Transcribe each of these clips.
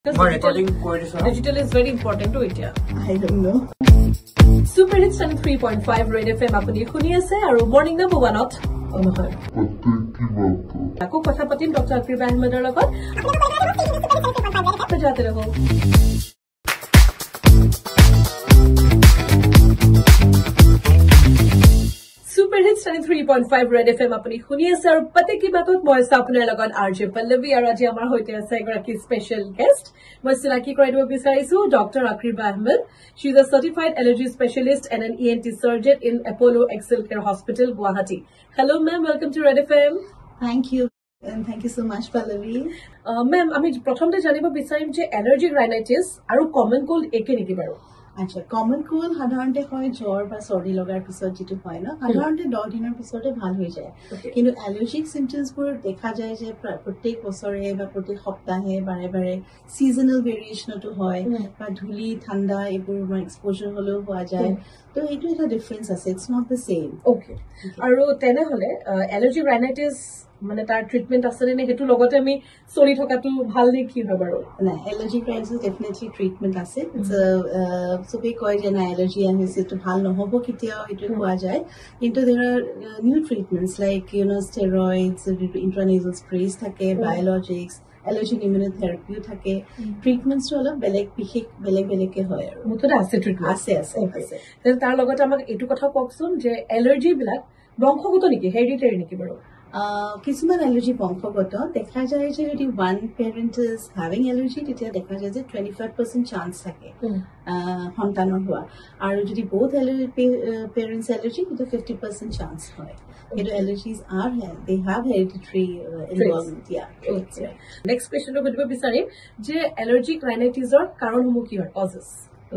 Digital is very important to it. Yeah. I don't know. Super Hits 3.5 Red FM apuni khuni ase aru morning number 1 ot onohoi. Ako kotha patim Dr. Akriba Ahmeder logot. Jate raho. Super Hits 3.5 Red FM apuni khuni ase aru pate ki batot moi sa apnar logot RJ Pallavi aru aji amar hoite ase egoraki special guest. Moi silaki korai dibo bisarisu Dr. Akriba Ahmed. She is a certified allergy specialist and an ENT surgeon in Apollo Excel Care Hospital, Guwahati. Hello, ma'am. Welcome to Red FM. Thank you. And thank you so much, Pallavi. Ma'am, I mean, prothomte janibo bisarim je allergic rhinitis aru common cold eke niki baru. Acha common cold সাধাৰণতে হয় জ্বৰ বা সৰ্দি লগাৰ পিছত যেটো হয় ন সাধাৰণতে 10 দিনৰ পিছতে ভাল হৈ যায় কিন্তু অ্যালাৰ্জিক সিম্পটমস বোৰ দেখা যায় যে প্ৰত্যেক বছৰে বা প্ৰত্যেক সপ্তাহে বাৰে বাৰে সিজনাল ভেৰিয়েশনটো হয় বা ধুলি ঠাণ্ডা এইবোৰ এক্সপোজাৰ হলেও হোৱা যায় তো এইটো এটা ডিফাৰেন্স আছে it's not the same okay আৰু তেনে হলে অ্যালাৰ্জিক ৰাইনাইটিছ মানে তাৰ ট্ৰিটমেন্ট আছে নে হেতু লগতে আমি চলি থকাটো ভাল নে কি হয় বাৰু না অ্যালাৰ্জিক ৰাইনাইটিছ ডেফিনেটলি ট্ৰিটমেন্ট আছে সবে কয় যে না অ্যালাৰ্জি আছে তো ভাল নহব কেতিয়াও এটো কোৱা যায় কিন্তু there are new treatments like steroids intranasal sprays থাকে biologics allergic immunotherapy থাকে ট্ৰিটমেন্টস অলপ বেলেগ বিশেষ বেলেগ কে হয় আৰু মুঠতে আছে ট্ৰিটমেন্ট আছে তাৰ লগতে আমাক এটো কথা কওকচোন যে এলাৰ্জি বিলাক বংশগত নেকি হেৰিডিটাৰি নেকি বাৰু কিছুমান এলাৰ্জি বংশগত দেখা যায় যে যদি one parent is having allergy তেতিয়া দেখা যায় যে 25% চান্স থাকে সন্তানৰ হোৱা আৰু যদি both পেৰেন্টস এলাৰ্জি তেতিয়া 50% চান্স হয় কিন্তু এলাৰ্জিজ are they have hereditary involvement next question টো কৰিব বিচাৰিম যে এলাৰ্জিক ৰাইনাইটিছৰ কাৰণসমূহ কি হয় causes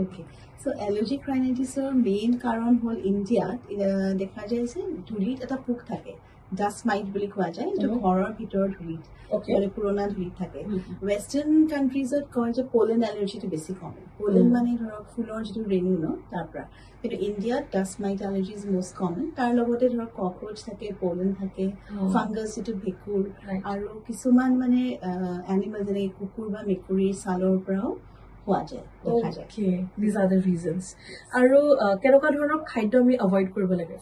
okay so allergic rhinitis main কারণ হল ইন্ডিয়াত দেখা যায় যে ধুলিত এটা পোক থাকে ডাস্ট মাইট বুলি কোৱা যায় যে ঘৰৰ ভিতৰত ধুলিত মানে পুৰণা ধুলিত থাকে ওয়েস্টাৰ্ন কান্ট্ৰিজত কয় যে পোলেন এলাৰ্জিটো বেছি কমন পোলেন মানে ধৰক ফুলৰ যেটো ৰেনু ন তাৰপৰা কিন্তু ইন্ডিয়াত dust mite allergy is most common তাৰ লগতে ধৰক ককৰোচ থাকে পোলেন থাকে ফাংগাছ যেটো ভেকুৰ আৰু কিছুমান মানে এনিমেল যেনে কুকুৰ বা মেকুৰীৰ ছালৰ পৰাও হোৱা যায় দেখা যায় these are the reasons আৰু কেনেকুৱা ধৰণৰ খাদ্য আমি এভয়েড কৰিব লাগে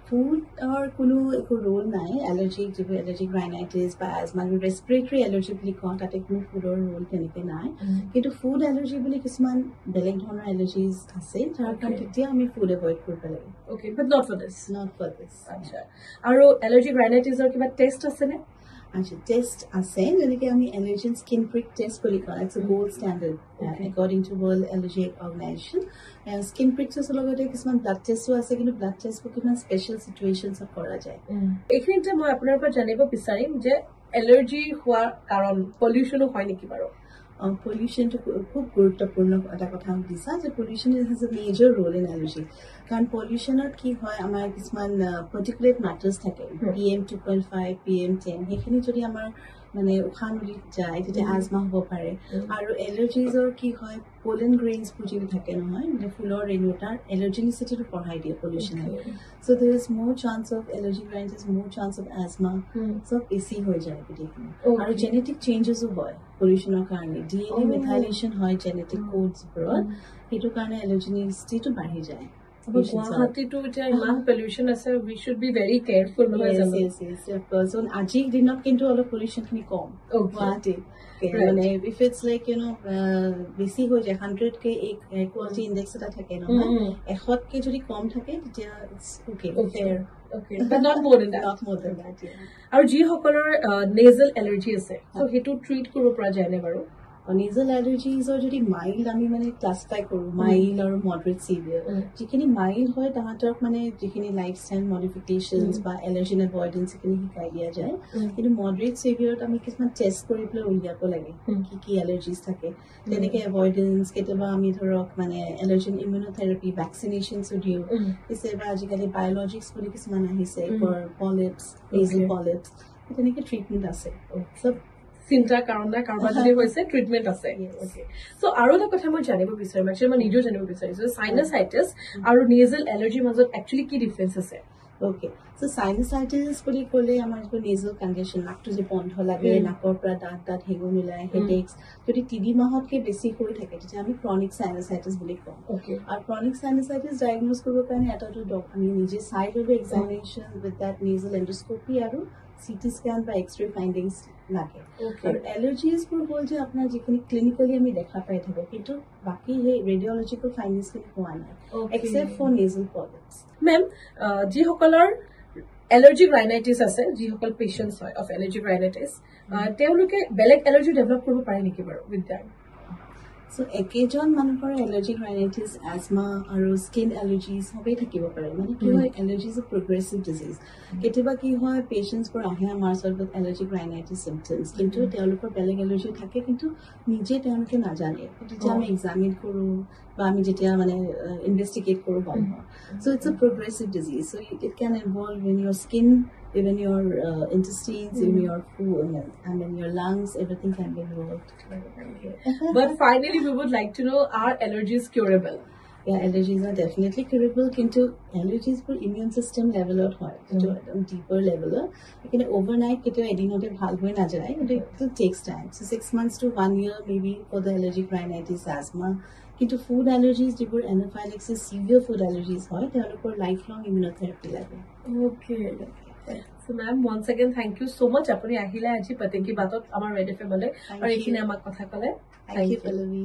food or কোনো একো ৰোল নাই allergic rhinitis বা asthma respiratory allergy বুলি কোৱা তাতে কোনো ফুডৰ ৰোল তেনেকে নাই কিন্তু ফুড এলাৰ্জি বুলি কিছুমান বেলেগ ধৰণৰ এলাৰ্জিজ আছে যাৰ কাৰণে তেতিয়া আমি ফুড এভয়েড কৰিব লাগে okay but not for this আচ্ছা আৰু allergic rhinitisৰ কিবা টেষ্ট আছে নে আচ্ছা টেষ্ট আছে যেনেকৈ আমি allergen skin prick test বুলি কওঁ it's a gold standard according to World Allergy Organization skin pricks লগতে কিছুমান ব্লাড টেষ্টও আছে কিন্তু ব্লাড টেষ্ট কিছুমান স্পেশাল সিচুৱেচনছত কৰা যায় এইখিনিতে মই আপোনাৰ পৰা জানিব বিচাৰিম যে এলাৰ্জি হোৱাৰ কাৰণ পলিউশনো হয় নেকি বাৰু pollution to খুব গুৰুত্বপূৰ্ণ এটা কথা দিছা যে pollution has a major role in allergy কাৰণ pollutionত কি হয় আমাৰ কিছুমান particulate matters থাকে PM 2.5 PM 10 হেখিনি যদি আমাৰ মানে উখানলি যায় তেতিয়া আজমা হ'ব পাৰে আৰু এলাৰ্জিজৰ কি হয় পোলেন গ্ৰেইনছ বুজি থাকে নহয় মানে ফুলৰ ৰেনুটাৰ এলাৰ্জিনিচিটিটো বঢ়াই দিয়ে pollution so there is more chance of allergic rhinitis more chance of asthma so বেছি হৈ যায় বিদেশী আৰু genetic changesও হয় pollutionৰ কাৰণে DNA methylation হয় genetic codes ওপৰত সেইটো কাৰণে এলাৰ্জিনিচিটিটো বাঢ়ি যায় Guwahati to iman pollution ase we should be very careful yes of course on ajik dinot kintu all pollution khini kom Guwahati মানে if it's like বেছি হৈ যায় 100 কে এক quality index এটা থাকে ন 100 কে যদি কম থাকে তেতিয়া it's okay fair okay but not more than that আৰু যি সকলৰ nasal allergy আছে so হেতু treat কৰিব পৰা যায় নে বাৰু nasal allergies or যদি mild আমি মানে ক্লাসিফাই কৰো mild or moderate severe যিখিনি mild হয় তাহাঁতক মানে যিখিনি লাইফস্টাইল মডিফিকেশনস বা allergen avoidance যিখিনি শিকাই দিয়া যায় কিন্তু moderate severe আমি কিছুমান টেষ্ট কৰি পেলাই উলিয়াব লাগে কি allergies থাকে তেনেকে avoidance কেতিয়াবা আমি ধৰক মানে allergen immunotherapy vaccinations দিও এসেবা আজিকালি biologics বুলি কিছুমান আহিছে for polyps nasal polyps তেনেকে ট্ৰিটমেন্ট আছে সব চিন্তা কাৰণ না কাৰোবাৰ যদি হৈছে ট্ৰিটমেন্ট আছে ওকে সো আৰু এটা কথা মই জানিব বিচাৰিম একচুৱেলি মই নিজেও জানিব বিচাৰিছো সাইনাসাইটিছ আৰু নেজেল এলাৰ্জি মাজত একচুৱেলি কি ডিফাৰেন্স আছে Okay. So sinusitis বুলি ক'লে আমাৰ যিটো nasal congestion, নাকটো যে বন্ধ লাগে, নাকৰ পৰা দাঁত হেঙুন ওলাই, headaches, যদি 3 মাহতকৈ বেছি হৈ থাকে তেতিয়া আমি chronic sinusitis বুলি কওঁ। আৰু chronic sinusitis diagnose কৰিবৰ কাৰণে এটাটো আমি নিজে চাই ল'ব examination with that nasal endoscopy আৰু CT scan বা X-ray findings লাগে। আৰু allergiesবোৰ হ'ল যে আপোনাৰ যিখিনি clinically আমি দেখা পাই থাকোঁ, কিন্তু বাকী সেই radiological findings হোৱা নাই, except for nasal polyps। Ma'am, যিসকলৰ এলাৰ্জিক ৰাইনাইটিছ আছে, যিসকল পেচেণ্টছ হয় অফ এলাৰ্জিক ৰাইনাইটিছ, তেওঁলোকে বেলেগ এলাৰ্জি ডেভেলপ কৰিব পাৰে নেকি বাৰু উইথ দ্যাট? সো একেজন মানুহৰ এলাৰ্জিক ৰাইনাইটিছ, এজমা আৰু স্কিন এলাৰ্জিজ সবেই থাকিব পাৰে। মানে কি হয়, এলাৰ্জিজ এ প্ৰগ্ৰেছিভ ডিজিজ। কেতিয়াবা কি হয়, পেচেণ্টছবোৰ আহে আমাৰ ওচৰত উইথ এলাৰ্জিক ৰাইনাইটিছ চিম্পটমছ, কিন্তু তেওঁলোকৰ বেলেগ এলাৰ্জি থাকে, কিন্তু নিজে তেওঁলোকে নাজানে। তেতিয়া আমি এক্সামিন কৰোঁ বা আমি যেতিয়া মানে ইনভেষ্টিগেট কৰোঁ গম পাওঁ। So' it's a progressive disease. So' it can involve in your skin, even your intestines, even your food, your lungs, everything can be involved. But finally, we would like to know, are allergies curable? Yeah, allergies are definitely curable. Kintu allergies for immune system level or deeper level. Lekin overnight kito edinote bhal hoye na jay. It takes time. So 6 months to 1 year maybe for the allergic rhinitis, asthma. Kintu food allergies, jibur anaphylaxis, severe food allergies hoy, telokor lifelong immunotherapy lage. Okay. So ma'am, once again thank you so much apuni ahile aji Paten Ki Batot amar Red FM le aur ekhine amak kotha kole. Thank you Pallavi.